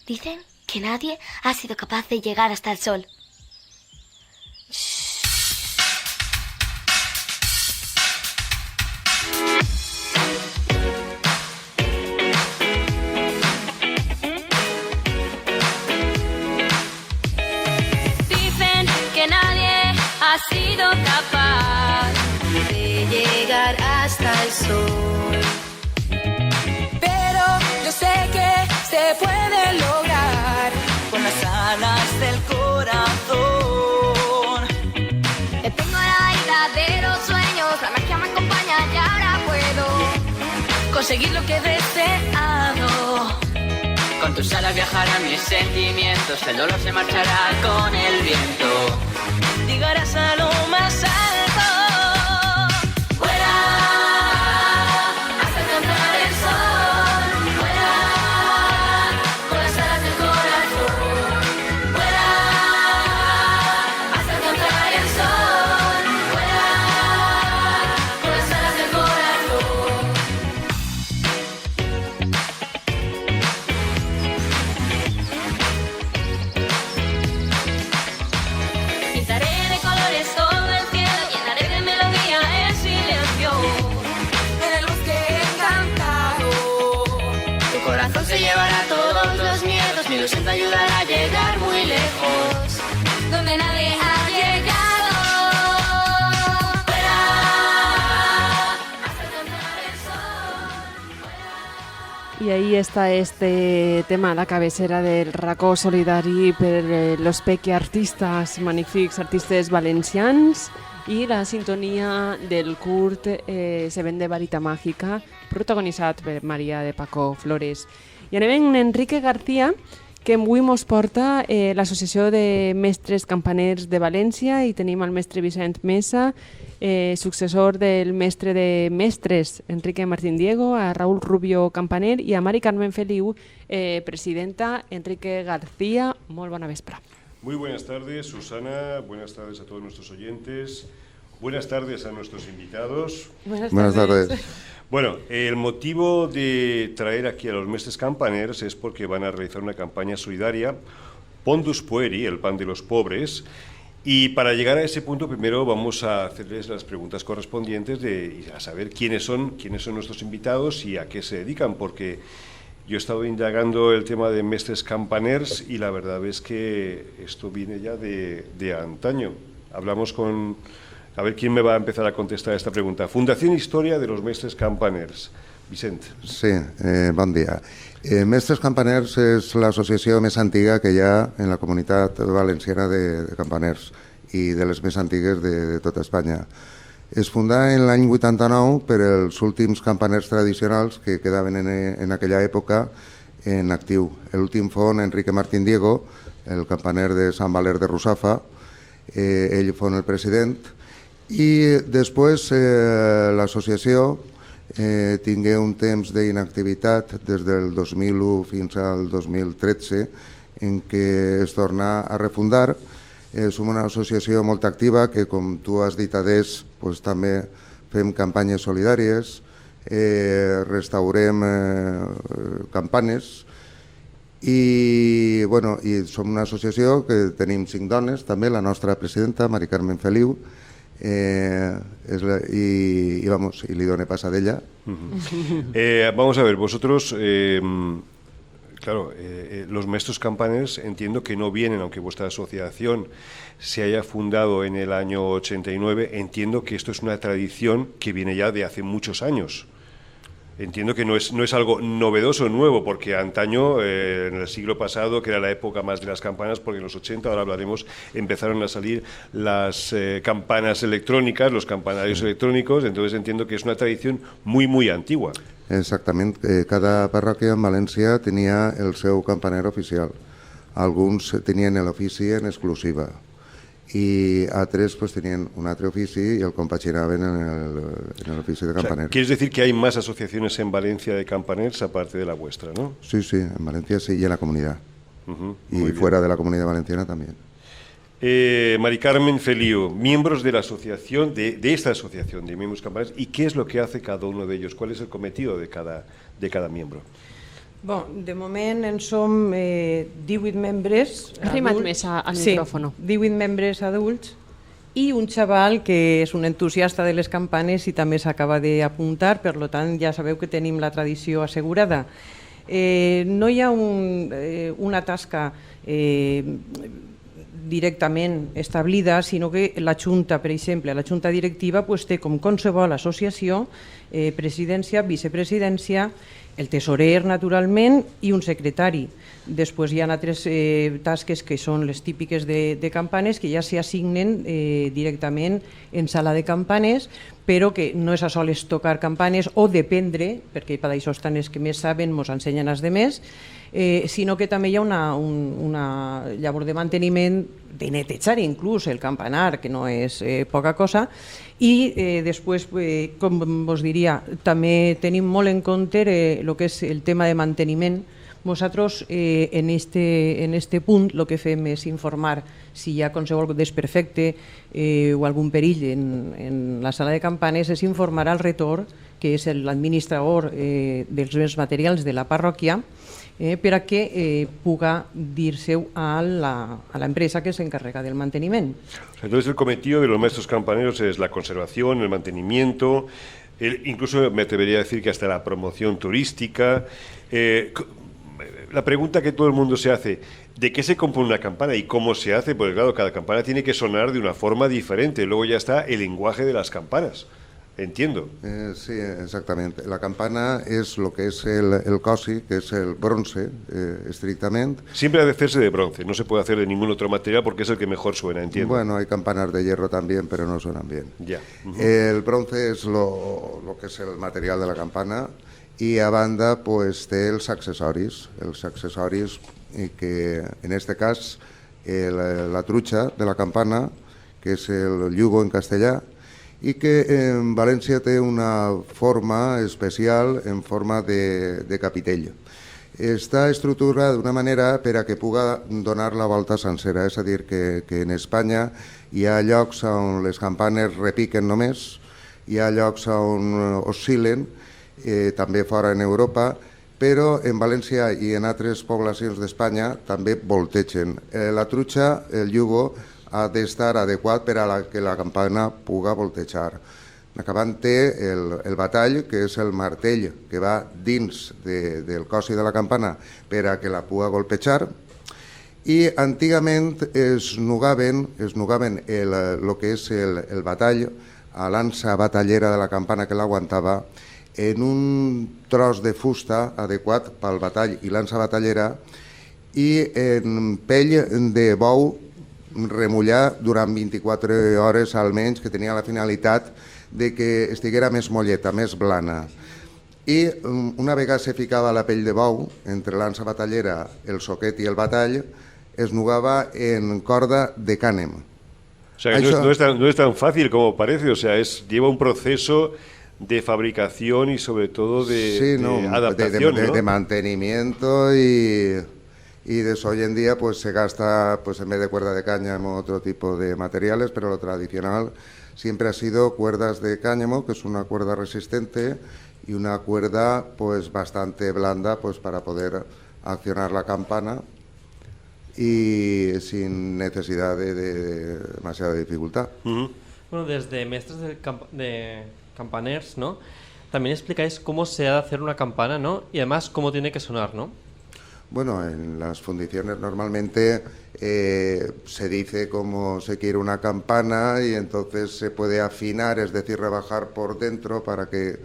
Dicen que nadie ha sido capaz de llegar hasta el sol. Dicen que nadie ha sido capaz de llegar hasta el sol. Pero yo sé que se puede lograr con las alas del corazón. Tengo la vida de los sueños, la magia me acompaña y ahora puedo conseguir lo que he deseado. Con tus alas viajarán mis sentimientos, el dolor se marchará con el viento. Llegarás a lo más alto. Se llevará todos los miedos, mi ilusión te ayudará a llegar muy lejos, donde nadie ha llegado. Fuera, hasta alcanzar el sol. I ahí està este tema, la cabecera del racó solidari per los peque artistes, magnífics artistes valencians, i la sintonia del curt Se vende varita màgica, protagonitzat per Maria de Paco Flores. I anem en Enrique García, que avui mos porta l'Associació de Mestres Campaners de València, i tenim el mestre Vicent Mesa, successor del mestre de mestres Enrique Martín Diego, a Raúl Rubio Campaner i a Mari Carmen Feliu, presidenta. Enrique García, molt bona vespre. Muy buenas tardes, Susana, buenas tardes a todos nuestros oyentes, buenas tardes a nuestros invitados. Buenas tardes. Bueno, el motivo de traer aquí a los mestres campaners es porque van a realizar una campaña solidaria, Pondus Pueri, el pan de los pobres, y para llegar a ese punto primero vamos a hacerles las preguntas correspondientes a saber quiénes son nuestros invitados y a qué se dedican, porque yo he estado indagando el tema de mestres campaners y la verdad es que esto viene ya de antaño. Hablamos con... A ver quién me va a empezar a contestar esta pregunta. Fundación Historia de los Mestres Campaners. Vicente. Sí, bon dia. Mestres Campaners és l'associació més antiga que hi ha en la comunitat valenciana de campaners i de les més antigues de tota Espanya. Es fundà en l'any 89 per els últims campaners tradicionals que quedaven en aquella època en actiu. L'últim fon Enrique Martín Diego, el campaner de Sant Valer de Russafa, ell fon el president, i després l'associació tingué un temps d'inactivitat des del 2001 fins al 2013 en què es torna a refundar. Som una associació molt activa que, com tu has dit, adés, també fem campanyes solidàries, restaurem campanes i som una associació que tenim 5 dones, també la nostra presidenta, Mari Carmen Feliu, y le doy paso de ella. Vamos a ver, vosotros, claro, los maestros campaners entiendo que no vienen, aunque vuestra asociación se haya fundado en el año 89, entiendo que esto es una tradición que viene ya de hace muchos años. Entiendo que no es algo novedoso, nuevo, porque antaño, en el siglo pasado, que era la época más de las campanas, porque en los 80, ahora hablaremos, empezaron a salir las campanas electrónicas, los campanarios electrónicos, entonces entiendo que es una tradición muy, muy antigua. Exactamente, cada parròquia en València tenia el seu campaner oficial. Alguns tenien l'ofici en exclusiva y altres pues tenían un altre ofici y el compaginaven en el ofici de campaner. ¿Quieres decir que hay más asociaciones en Valencia de campaners aparte de la vuestra, no? Sí, en Valencia sí, y en la comunidad. Y fuera de la comunidad valenciana también. Mari Carmen Feliu, miembros de la asociación, de esta asociación de miembros campaners, ¿y qué es lo que hace cada uno de ellos? ¿Cuál es el cometido de cada miembro? Bon, de moment en som 18 membres Arrima't adults. més al Sí, micròfono. 18 membres adults i un xaval que és un entusiasta de les campanes i també s'acaba d'apuntar, per tant ja sabeu que tenim la tradició assegurada. No hi ha una tasca directament establida, sinó que la Junta, per exemple, la Junta Directiva té com qualsevol associació presidència, vicepresidència, el tesorer, naturalment, i un secretari. Després hi ha altres tasques que són les típiques de campanes que ja s'assignen directament en sala de campanes, però que no és a soles tocar campanes o dependre, perquè per això estan els que més saben, ens ensenyen els demés, sinó que també hi ha una llavor de manteniment, de netejar inclús el campanar, que no és poca cosa, i després, com vos diria, també tenim molt en compte el que és el tema de manteniment. Nosaltres en este punt el que fem és informar si hi ha qualsevol desperfecte o algun perill en la sala de campanes, és informar al retor, que és l'administrador dels materials de la parròquia, per a que puga dir-se a la empresa que s'encarrega del manteniment. Entonces el cometido de los maestros campaneros es la conservación, el mantenimiento, incluso me atrevería a decir que hasta la promoción turística. La pregunta que todo el mundo se hace, ¿de qué se compone una campana y cómo se hace? Porque claro, cada campana tiene que sonar de una forma diferente. Luego ya está el lenguaje de las campanas. Entiendo. Sí, exactamente. La campana es lo que es el cosi, que es el bronce, estrictamente. Siempre ha de hacerse de bronce, no se puede hacer de ningún otro material porque es el que mejor suena, entiendo. Bueno, hay campanas de hierro también, pero no suenan bien. Ya. El bronce es lo que es el material de la campana y a banda pues té els accessoris que en este cas la trucha de la campana, que és el llugo en castellà, i que en València té una forma especial en forma de capitell. Està estructurada d'una manera per a que puga donar la volta sencera, és a dir, que en Espanya hi ha llocs on les campanes repiquen només, hi ha llocs on oscil·len, també fora en Europa, però en València i en altres poblacions d'Espanya també voltegen. La trucha, el llugo, ha d'estar adequat per a que la campana puga voltejar. Acabant té el batall, que és el martell que va dins del cosi de la campana per a que la puga golpejar, i antigament es nugaven el que és el batall, a l'ansa batallera de la campana que l'aguantava, en un tros de fusta adequat pel batall i l'ansa batallera i en pell de bou remullar durant 24 hores almenys, que tenia la finalitat de que estiguera més molleta, més blana. I una vegada se ficava la pell de bou entre l'ansa batallera, el soquet i el batall, es nugava en corda de cànem. O sea, que no es tan fácil como parece, o sea, lleva un proceso de fabricación y sobre todo de adaptación, ¿no? De mantenimiento y de eso hoy en día pues se gasta pues en vez de cuerda de cáñamo otro tipo de materiales, pero lo tradicional siempre ha sido cuerdas de cáñamo, que es una cuerda resistente y una cuerda pues bastante blanda pues para poder accionar la campana y sin necesidad de demasiada dificultad. Bueno, desde maestros de campaners, ¿no? También explicáis cómo se ha de hacer una campana, ¿no? Y además cómo tiene que sonar, ¿no? Bueno, en las fundiciones normalmente se dice cómo se quiere una campana y entonces se puede afinar, es decir, rebajar por dentro para que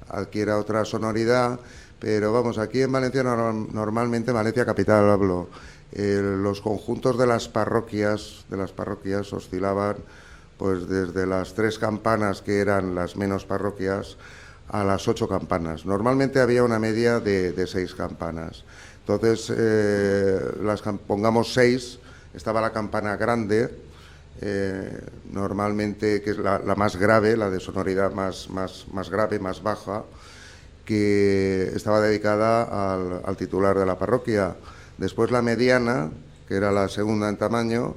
adquiera otra sonoridad, pero vamos, aquí en Valencia normalmente, Valencia capital hablo, los conjuntos de las parroquias oscilaban pues desde las 3 campanas, que eran las menos parroquias, a las 8 campanas. Normalmente había una media de 6 campanas. Entonces, pongamos 6, estaba la campana grande, normalmente, que es la más grave, la de sonoridad más grave, más baja, que estaba dedicada al titular de la parroquia. Después la mediana, que era la segunda en tamaño,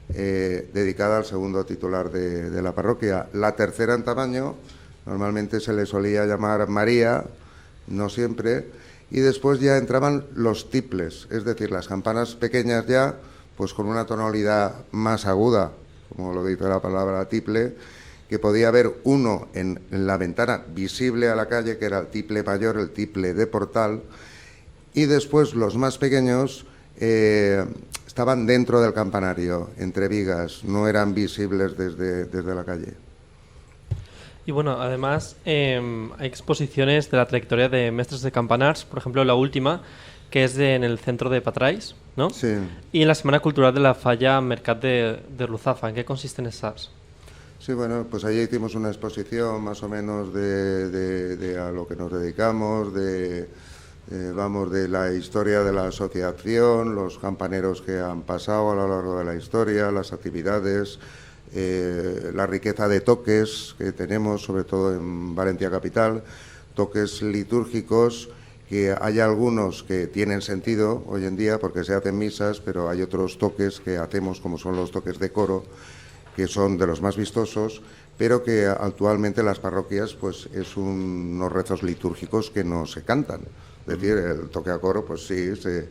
dedicada al segundo titular de la parroquia. La tercera en tamaño, normalmente se le solía llamar María, no siempre, y después ya entraban los tiples, es decir, las campanas pequeñas ya, pues con una tonalidad más aguda, como lo dice la palabra tiple, que podía haber uno en la ventana visible a la calle, que era el tiple mayor, el tiple de portal, y después los más pequeños estaban dentro del campanario, entre vigas, no eran visibles desde la calle. Y bueno, además hay exposiciones de la trayectoria de mestres de campanars, por ejemplo la última, que es en el centro de Patrais, ¿no? Sí. Y en la Semana Cultural de la Falla Mercat de Ruzafa. ¿En qué consisten esas? Sí, bueno, pues allí hicimos una exposición más o menos de a lo que nos dedicamos, de la historia de la asociación, los campaneros que han pasado a lo largo de la historia, las actividades, la riqueza de toques que tenemos, sobre todo en Valencia Capital, toques litúrgicos, que hay algunos que tienen sentido hoy en día porque se hacen misas, pero hay otros toques que hacemos, como son los toques de coro, que son de los más vistosos, pero que actualmente las parroquias pues es unos rezos litúrgicos que no se cantan. Es decir, el toque a coro pues sí, se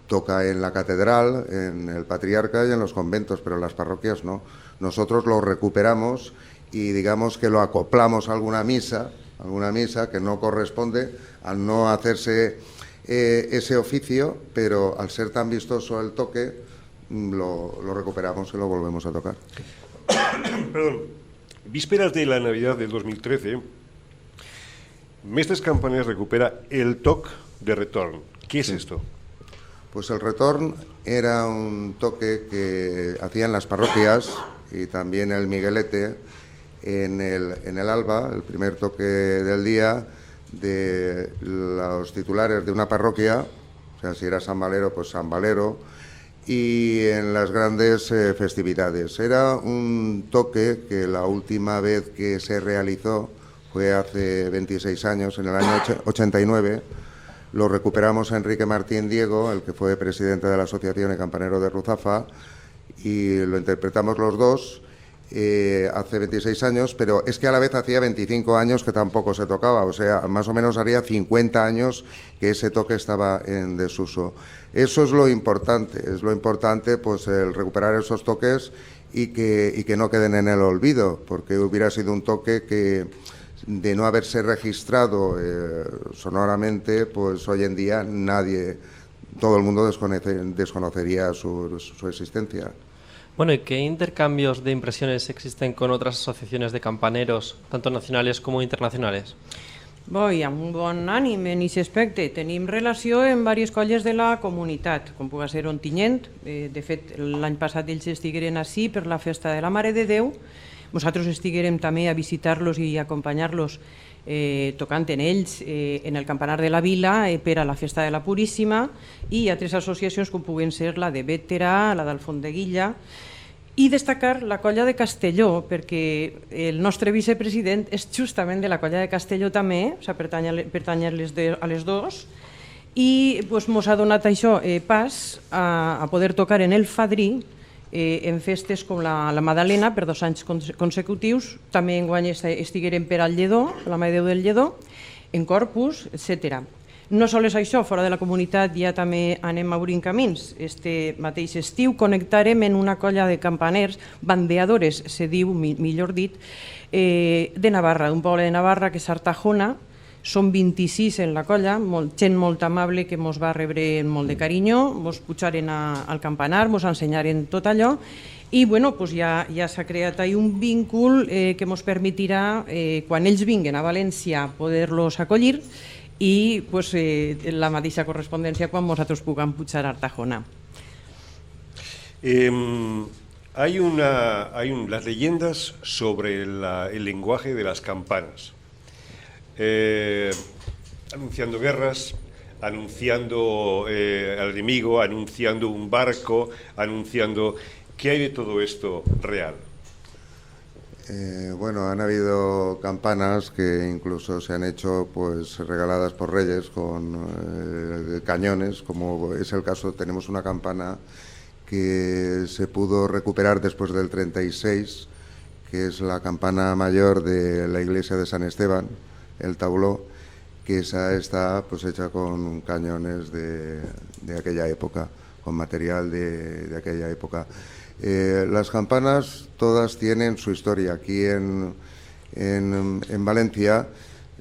toca en la catedral, en el patriarca y en los conventos, pero en las parroquias no. Nosotros lo recuperamos y digamos que lo acoplamos a alguna misa que no corresponde al no hacerse ese oficio, pero al ser tan vistoso el toque, lo recuperamos y lo volvemos a tocar. Perdón. Vísperas de la Navidad del 2013, Mestres Campaners recupera el toque de retorn. ¿Qué es esto? Pues el retorn era un toque que hacían las parroquias y también el Miguelete en el alba, el primer toque del día de los titulares de una parroquia, o sea, si era San Valero, pues San Valero, y en las grandes festividades. Era un toque que la última vez que se realizó fue hace 26 años, en el año 89. Lo recuperamos a Enrique Martín Diego, el que fue presidente de la Asociación de Campaneros de Ruzafa, y lo interpretamos los dos hace 26 años, pero es que a la vez hacía 25 años que tampoco se tocaba, o sea, más o menos haría 50 años que ese toque estaba en desuso. Eso es lo importante pues el recuperar esos toques y que no queden en el olvido, porque hubiera sido un toque que, de no haberse registrado sonoramente, pues hoy en día todo el mundo desconocería su existencia. Bueno, ¿y qué intercambios de impressiones existen con otras asociaciones de campaneros, tanto nacionales como internacionales? Amb un bon ànim en aquest aspecte. Tenim relació amb diverses colles de la comunitat, com pugui ser Ontinyent. De fet, l'any passat ells estigueren ací per la festa de la Mare de Déu. Nosaltres estiguérem també a visitar-los i acompanyar-los tocant en ells en el campanar de la vila per a la festa de la Puríssima, i altres associacions com puguen ser la de Bétera, la d'Alfondeguilla, i destacar la colla de Castelló, perquè el nostre vicepresident és justament de la colla de Castelló també, o sigui, pertany a les dos, i ens ha donat això pas a poder tocar en el Fadrí en festes com la Madalena per 2 anys consecutius. També enguany estiguérem per al Lledó, la Mare de Déu del Lledó, en Corpus, etc. No sols això, fora de la comunitat ja també anem obrint camins. Este mateix estiu connectarem en una colla de campaners, bandeadores, se diu, millor dit, de Navarra, d'un poble de Navarra que és Artajona. Som 26 en la colla, gent molt amable que ens va rebre amb molt de carinyo, ens pujaren al campanar, ens ensenyaren tot allò, i ja s'ha creat un vínculo que ens permetirà, quan ells vinguen a València, poder-los acollir, i la mateixa correspondència quan nosaltres puguem pujar a Artajona. Hay las leyendas sobre el lenguaje de las campanas. Anunciando guerras, anunciando al enemigo, anunciando un barco, anunciando... ¿Qué hay de todo esto real? Bueno, han habido campanas que incluso se han hecho pues regaladas por reyes con cañones, como es el caso. Tenemos una campana que se pudo recuperar después del 36, que es la campana mayor de la iglesia de San Esteban, el tabló, que esa está pues hecha con cañones de aquella época, con material de aquella época. Las campanas todas tienen su historia. Aquí en Valencia,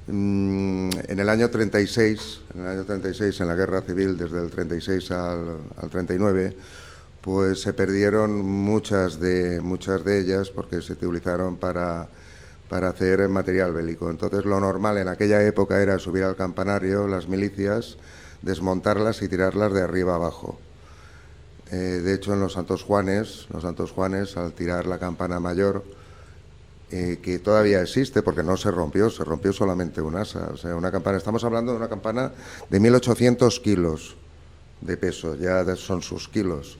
en el año 36, en la Guerra Civil, desde el 36 al 39, pues se perdieron muchas de ellas porque se utilizaron para hacer material bélico. Entonces lo normal en aquella época era subir al campanario las milicias, desmontarlas y tirarlas de arriba abajo. De hecho, en los Santos Juanes, al tirar la campana mayor, que todavía existe porque no se rompió solamente un asa. O sea, una campana, estamos hablando de una campana de 1800 kilos de peso, ya son sus kilos.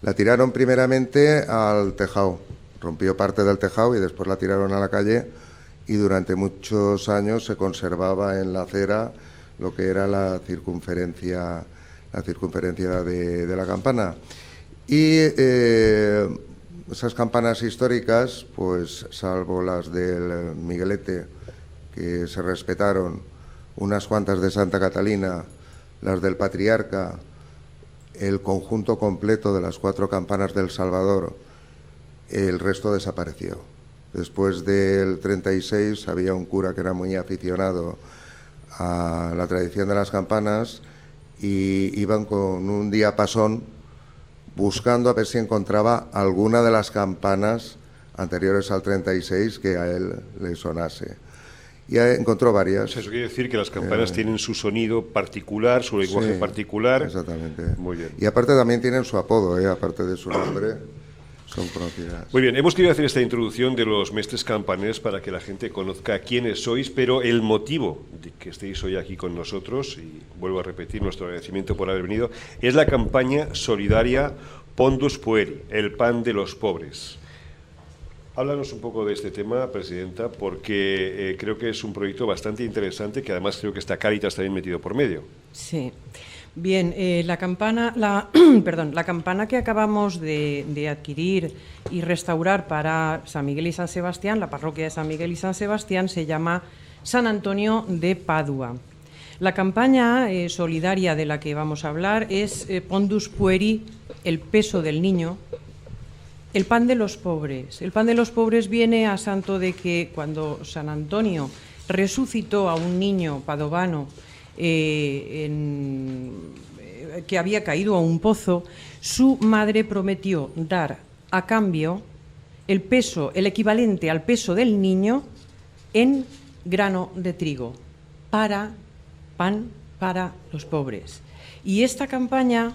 La tiraron primeramente al tejado, rompió parte del tejado y después la tiraron a la calle, y durante muchos años se conservaba en la acera lo que era la circunferencia de la campana. Y esas campanas históricas, pues salvo las del Miguelete, que se respetaron, unas cuantas de Santa Catalina, las del Patriarca, el conjunto completo de las 4 campanas del Salvador, el resto desapareció. Después del 36 había un cura que era muy aficionado a la tradición de las campanas y iban con un diapasón buscando a ver si encontraba alguna de las campanas anteriores al 36 que a él le sonase. Y encontró varias. Eso quiere decir que las campanas tienen su sonido particular, su lenguaje particular. Exactamente. Muy bien. Y aparte también tienen su apodo, aparte de su nombre, son conocidas. Muy bien, hemos querido hacer esta introducción de los mestres campaners para que la gente conozca quiénes sois, pero el motivo de que estéis hoy aquí con nosotros, y vuelvo a repetir nuestro agradecimiento por haber venido, es la campaña solidaria Pondus Pueri, el pan de los pobres. Háblanos un poco de este tema, Presidenta, porque creo que es un proyecto bastante interesante, que además creo que está Cáritas también metido por medio. Sí. Bien, la campana que acabamos de adquirir y restaurar para San Miguel y San Sebastián, la parroquia de San Miguel y San Sebastián, se llama San Antonio de Padua. La campaña solidaria de la que vamos a hablar es Pondus Pueri, el peso del niño, el pan de los pobres. El pan de los pobres viene a santo de que cuando San Antonio resucitó a un niño padovano que había caído a un pozo, su madre prometió dar a cambio el peso, el equivalente al peso del niño en grano de trigo, para pan para los pobres. Y esta campaña,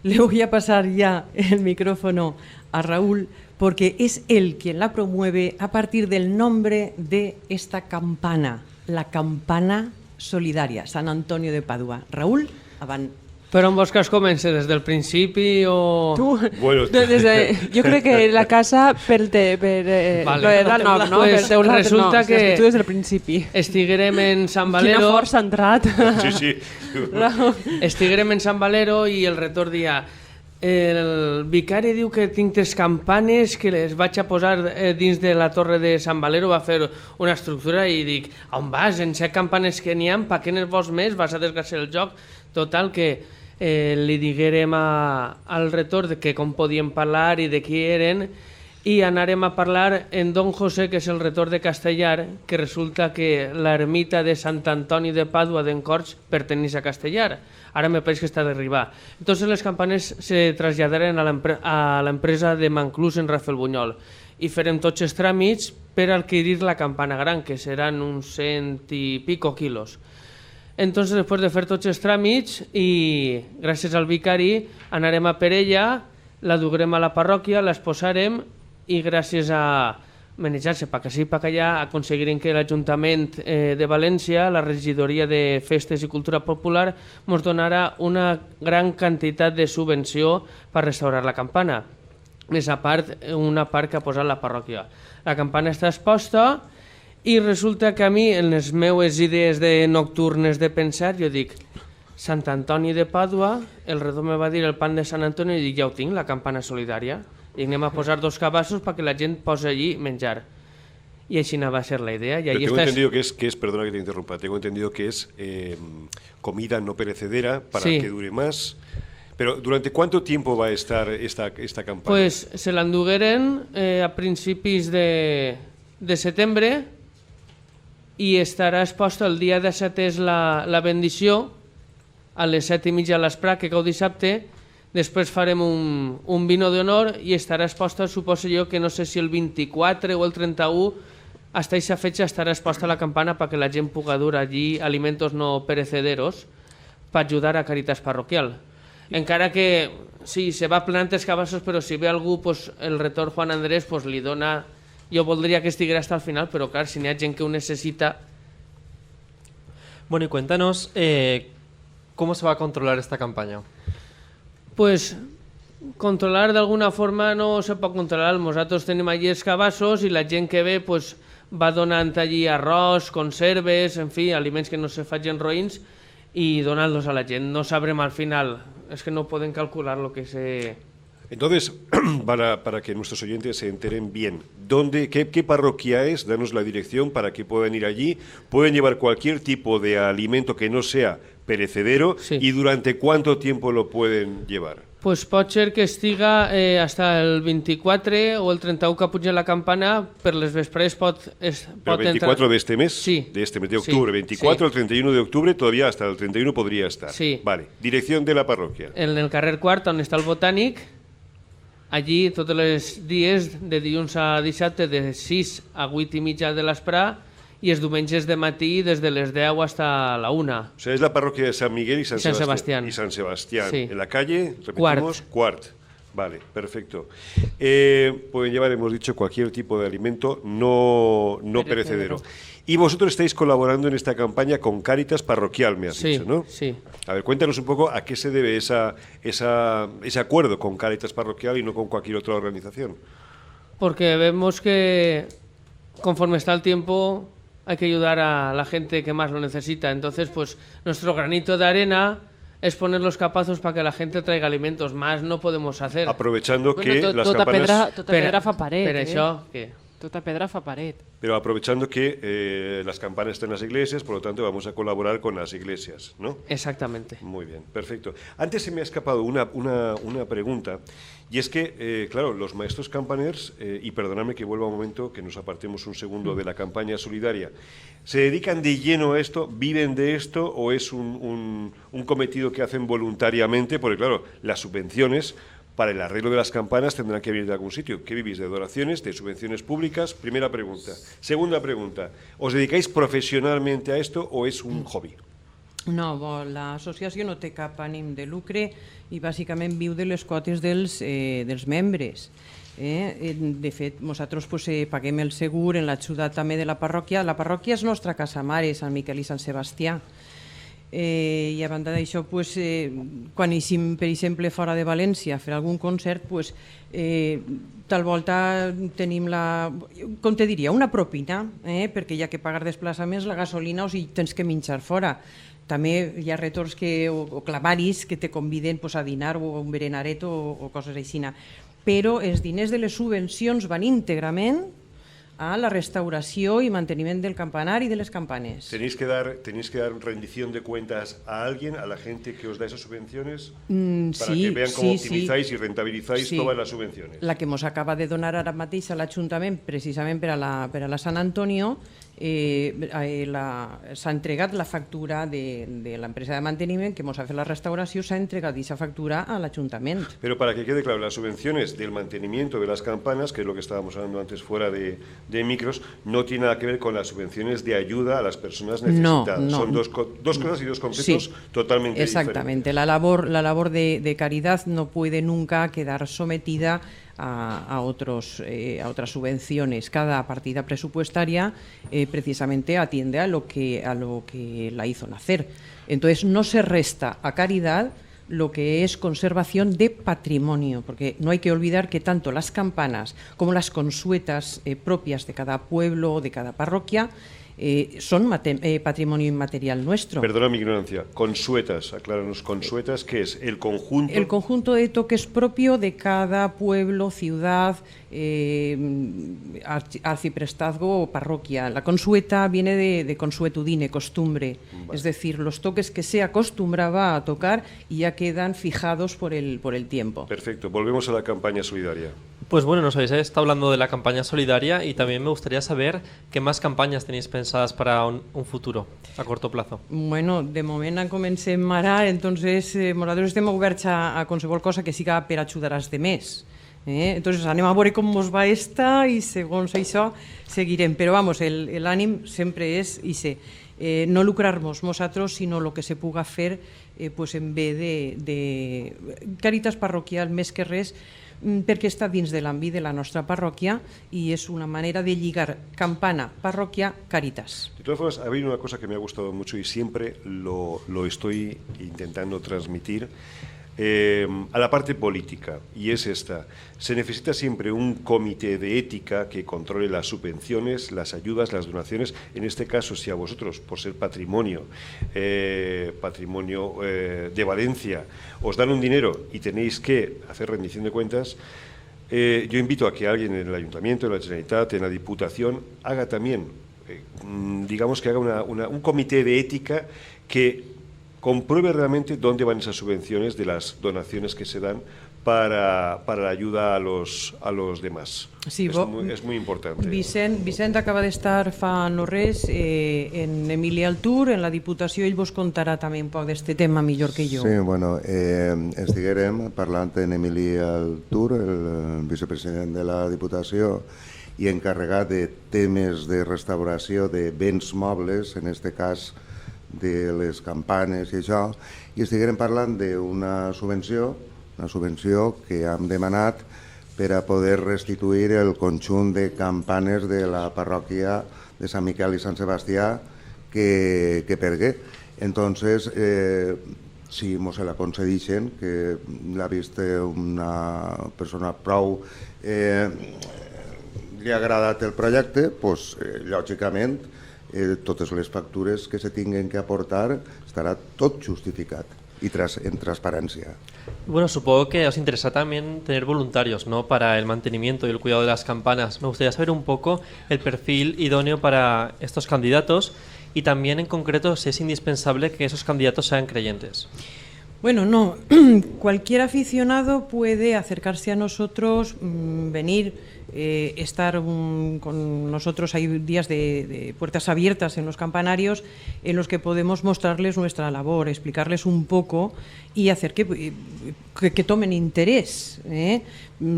le voy a pasar ya el micrófono a Raúl, porque es él quien la promueve a partir del nombre de esta campana, la campana solidaria, Sant Antonio de Padua. Raúl, avant. Però on vols que es comenci? Des del principi o...? Tu, Bueno, jo crec que la casa per lo de dar nom, no? Pues Per teu lado, resulta no, que tu des del principi. Estiguérem en Sant Quina Valero... força ha entrat. sí. Estiguérem en Sant Valero i el retor dia el vicari diu que tinc 3 campanes que les vaig a posar dins de la torre de Sant Valero, va fer una estructura i dic, on vas? En 7 campanes que n'hi ha, per què n'es vols més? Vas a desgraciar el joc? Total que li diguérem al retor de que com podíem parlar i de qui eren, i anarem a parlar en Don José, que és el retor de Castellar, que resulta que l'ermita de Sant Antoni de Pàdua d'en Corts perteneix a Castellar. Ara me pareix que està d'arribar. Entonces les campanes se traslladaren a l'empresa de Manclús en Rafael Bunyol i farem tots els tràmits per adquirir la campana gran, que seran uns 100 i pico quilos. Entonces, després de fer tots els tràmits i gràcies al vicari anarem a per ella, la dugrem a la parròquia, l'exposarem i gràcies a manejar-se pa que sí, pa que allà, aconseguirem que l'Ajuntament de València, la regidoria de Festes i Cultura Popular, ens donarà una gran quantitat de subvenció per restaurar la campana. Més a part, una part que ha posat la parròquia. La campana està exposta i resulta que a mi, en les meues idees nocturnes de pensar, jo dic, Sant Antoni de Pàdua, el redó me va dir el pan de Sant Antoni i dic, ja ho tinc, la campana solidària. I anem a posar 2 cabassos perquè la gent posi allí menjar. y així va a ser la idea. Y Pero ahí tengo estás... entendido que es, perdona que te interrumpa, tengo entendido que es comida no perecedera para Sí. que dure más. Pero ¿durante cuánto tiempo va a estar esta campaña? Pues se l'endugueren a principis de setembre i estarà exposta el dia 17 és la bendició a les 7:30 a l'Esprà, que cau dissabte. Després farem un vino d'honor i estarà exposta, suposo jo que no sé si el 24 o el 31, hasta esa fecha estarà exposta la campana para que la gent puga dur allí alimentos no perecederos para ayudar a Caritas Parroquial. Encara que sí, se va plenant els cabassos, però si ve algú, pues, el rector Juan Andrés pues, li dona... Jo voldria que estiguera hasta el final, però clar, si n'hi ha gent que ho necessita... Bueno, y cuéntanos cómo se va a controlar esta campaña. Pues controlar d'alguna forma no se pot controlar. Nosaltres tenim allí els cabassos i la gent que ve pues, va donant allí arròs, conserves, en fi, aliments que no se facin roïns i donant-los a la gent. No sabrem al final, és que no poden calcular lo que se... Entonces, para que nuestros oyentes se enteren bien, qué parroquia es? Danos la dirección para que puedan ir allí. Pueden llevar cualquier tipo de alimento que no sea perecedero. Sí. ¿Y durante cuánto tiempo lo pueden llevar? Pues pot ser que estiga hasta el 24 o el 31 que puja la campana, per les vespres pot ¿Pero 24 entrar... de este mes? Sí. De este mes de octubre. Sí, 24 sí. el 31 de octubre, todavía hasta el 31 podría estar. Sí. Vale. Dirección de la parroquia. En el carrer Quart, on està el Botànic, allí tots els dies, de dilluns a dissabte, de 6 a 8:30 de l'Esprà, i els diumenges de matí des de les 10 hasta la 1. O sea, es la parroquia de San Miguel y San Sebastián. Y San Sebastián. Sí. En la calle, repetimos, Quart. Vale, perfecto. Pueden llevar, hemos dicho, cualquier tipo de alimento no perecedero. Y vosotros estáis colaborando en esta campaña con Cáritas Parroquial, me has dicho, ¿no? Sí. A ver, cuéntanos un poco a qué se debe ese acuerdo con Cáritas Parroquial y no con cualquier otra organización. Porque vemos que conforme está el tiempo hay que ayudar a la gente que más lo necesita. Entonces, pues nuestro granito de arena es poner los capazos para que la gente traiga alimentos. Más no podemos hacer. Aprovechando que las tota campanas... pedra fa paret, Per això, que... Tota pedra fa paret. Pero aprovechando que las campanas están en las iglesias, por lo tanto vamos a colaborar con las iglesias, ¿no? Exactamente. Muy bien, perfecto. Antes se me ha escapado una pregunta, y es que, claro, los maestros campaners, y perdonadme que vuelva un momento, que nos apartemos un segundo de la campaña solidaria, ¿se dedican de lleno a esto, viven de esto, o es un cometido que hacen voluntariamente? Porque, claro, las subvenciones para el arreglo de las campanas tendrán que venir de algún sitio. ¿Qué vivís? ¿De donaciones? ¿De subvenciones públicas? Primera pregunta. Segunda pregunta, ¿os dedicáis profesionalmente a esto o es un hobby? No, l'associació no té cap ànim de lucre i bàsicament viu de les quotes dels membres. De fet, nosaltres paguem el segur en l'ajuda també de la parròquia. La parròquia és nostra casa mare, Sant Miquel i Sant Sebastià. I a banda d'això, quan eixim, per exemple, fora de València a fer algun concert, tal volta tenim com te diria, una propina, perquè hi ha que pagar desplaçaments, la gasolina, o sigui, tens que menjar fora. També hi ha retorns o clavaris que te conviden a dinar o a un berenaret o coses així. Però els diners de les subvencions van íntegrament a la restauració y mantenimiento del campanar y de las campanes. ¿Tenéis que dar rendición de cuentas a alguien, a la gente que os da esas subvenciones? Para que vean cómo optimizáis y rentabilizáis todas las subvenciones. La que nos acaba de donar ara mateix a l'Ajuntament, precisament per a la Sant Antonio, s'ha entregat la factura de l'empresa de manteniment que ens ha fet la restauració, s'ha entregat aquesta factura a l'Ajuntament. Pero para que quede claro, las subvenciones del mantenimiento de las campanas, que es lo que estábamos hablando antes fuera de micros, no tiene nada que ver con las subvenciones de ayuda a las personas necesitadas. No. Son dos cosas y dos conceptos totalmente exactamente. diferentes. La labor de caridad no puede nunca quedar sometida a otras subvenciones. Cada partida presupuestaria precisamente atiende a lo que la hizo nacer. Entonces no se resta a caridad lo que es conservación de patrimonio, porque no hay que olvidar que tanto las campanas como las consuetas propias de cada pueblo o de cada parroquia son patrimonio inmaterial nuestro. Perdona mi ignorancia, consuetas, acláranos, consuetas, ¿qué es? ¿El conjunto? El conjunto de toques propio de cada pueblo, ciudad, arciprestazgo o parroquia. La consueta viene de consuetudine, costumbre, vale. Es decir, los toques que se acostumbraba a tocar y ya quedan fijados por el tiempo. Perfecto, volvemos a la campaña solidaria. Pues bueno, nos habéis estado hablando de la campaña solidaria y también me gustaría saber qué más campañas tenéis pensadas para un futuro, a corto plazo. Bueno, de moment comencem ara, entonces nosaltres estem oberts a qualsevol cosa que siga per ajudar als demés. Entonces anem a veure com mos va esta i segons això seguirem. Però vamos, l'ànim sempre és no lucrar-nos nosaltres, sinó el que se puga fer pues en bé de caritas parroquial més que res, perquè està dins de l'àmbit de la nostra parròquia i és una manera de lligar campana, parròquia, caritas. De todas formas, ha habido una cosa que me ha gustado mucho y siempre lo estoy intentando transmitir a la parte política, y es esta: se necesita siempre un comité de ética que controle las subvenciones, las ayudas, las donaciones. En este caso, si a vosotros, por ser patrimonio de Valencia, os dan un dinero y tenéis que hacer rendición de cuentas, yo invito a que alguien en el Ayuntamiento, en la Generalitat, en la Diputación, haga también, digamos que haga un comité de ética que compruebe realmente dónde van esas subvenciones de las donaciones que se dan para la ayuda a los demás. Sí, es muy importante. Vicent acaba d'estar fa no res en Emilia al Tour, en la Diputació, ell vos contarà també un poc d'este tema millor que jo. Sí, bueno, estiguérem parlant en Emilia al Tour, el vicepresident de la Diputació i encarregat de temes de restauració de béns mobles, en este cas de les campanes i això, i estiguérem parlant d'una subvenció que hem demanat per a poder restituir el conjunt de campanes de la parròquia de Sant Miquel i Sant Sebastià que pergué. Entonces, si mos la concedixen, que l'ha vist una persona prou li ha agradat el projecte, doncs, lògicament, totes les factures que se tinguen que aportar estarà tot justificat y en transparencia. Bueno, supongo que os interesa también tener voluntarios, ¿no?, para el mantenimiento y el cuidado de las campanas. Me gustaría saber un poco el perfil idóneo para estos candidatos y también en concreto si es indispensable que esos candidatos sean creyentes. Bueno, no. Cualquier aficionado puede acercarse a nosotros, venir, estar con nosotros. Hay días de puertas abiertas en los campanarios en los que podemos mostrarles nuestra labor, explicarles un poco y hacer que tomen interés.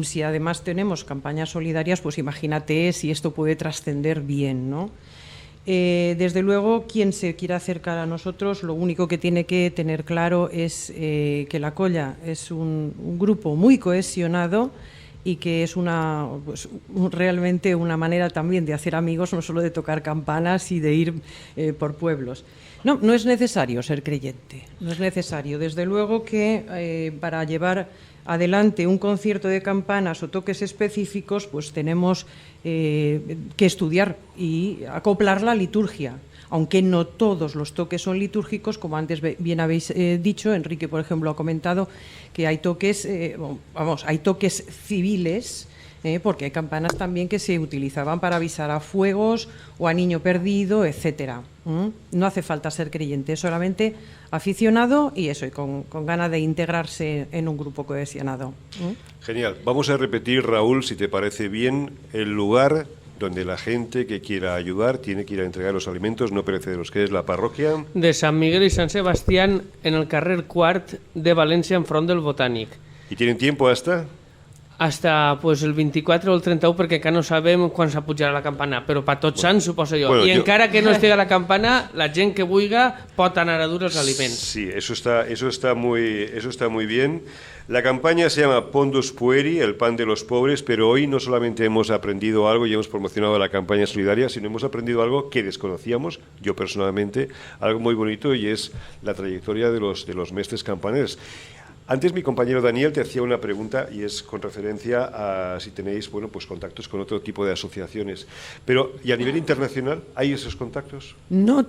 Si además tenemos campañas solidarias, pues imagínate si esto puede trascender bien, ¿no? Desde luego, quien se quiera acercar a nosotros, lo único que tiene que tener claro es que la Colla es un grupo muy cohesionado y que es realmente una manera también de hacer amigos, no solo de tocar campanas y de ir por pueblos. No es necesario ser creyente, no es necesario. Desde luego que para llevar adelante un concierto de campanas o toques específicos, pues tenemos que estudiar y acoplar la liturgia, aunque no todos los toques son litúrgicos, como antes bien habéis dicho. Enrique, por ejemplo, ha comentado que hay toques, hay toques civiles, porque hay campanas también que se utilizaban para avisar a fuegos o a niño perdido, etcétera. No hace falta ser creyente, solamente aficionado y con ganas de integrarse en un grupo cohesionado. Genial. Vamos a repetir, Raúl, si te parece bien, el lugar donde la gente que quiera ayudar tiene que ir a entregar los alimentos no perecederos, que es la parroquia de Sant Miguel y Sant Sebastián, en el carrer Quart de València, enfront del Botànic. ¿Y tienen tiempo hasta? Hasta pues, el 24 o el 31, perquè encara no sabem quan s'apujarà la campana, però per tots sants suposo jo. Bueno, encara que no estigui la campana, la gent que vulga pot anar a dur els aliments. Sí, eso está muy bien. La campaña se llama Pondus Pueri, el pan de los pobres, pero hoy no solamente hemos aprendido algo y hemos promocionado la campaña solidaria, sino hemos aprendido algo que desconocíamos, yo personalmente, algo muy bonito, y es la trayectoria de los mestres campaners. Antes mi compañero Daniel te hacía una pregunta y es con referencia a si tenéis, bueno, pues contactos con otro tipo de asociaciones. Pero, ¿y a nivel internacional hay esos contactos? No,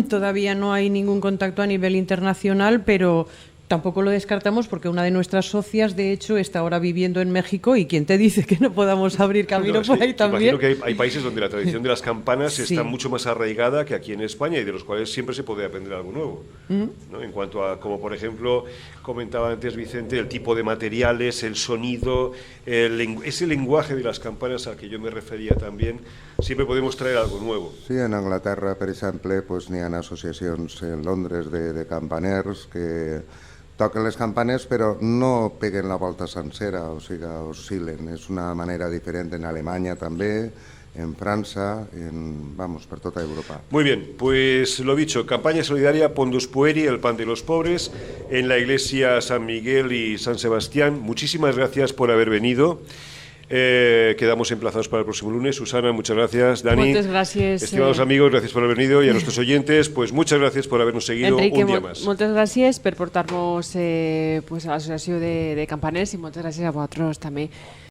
todavía no hay ningún contacto a nivel internacional, pero tampoco lo descartamos porque una de nuestras socias, de hecho, está ahora viviendo en México y ¿quién te dice que no podamos abrir camino No, es por que ahí también? Imagino que hay países donde la tradición de las campanas Sí. está mucho más arraigada que aquí en España y de los cuales siempre se puede aprender algo nuevo. ¿No? En cuanto a, como por ejemplo, comentaba antes Vicente, el tipo de materiales, el sonido, ese lenguaje de las campanas al que yo me refería también, siempre podemos traer algo nuevo. Sí, en Anglaterra, per exemple, pues, n'hi ha associacions en Londres de campaners que toquen les campanes però no peguen la volta sencera, o sigui, oscil·len. És una manera diferent en Alemanya també, en França, vamos, per tota Europa. Muy bien, pues lo dicho, campaña solidaria Pondus Pueri, el pan de los pobres, en la iglesia San Miguel y San Sebastián. Muchísimas gracias por haber venido. Quedamos emplazados para el próximo lunes. Susana, muchas gracias. Dani, Moltes gràcies. estimados amigos, gracias por haver venido. Y a nuestros oyentes, pues muchas gracias por habernos seguido Enrique, un día más. moltes gràcies per portar-nos pues, a l'associació de campaners i moltes gràcies a vosaltres també.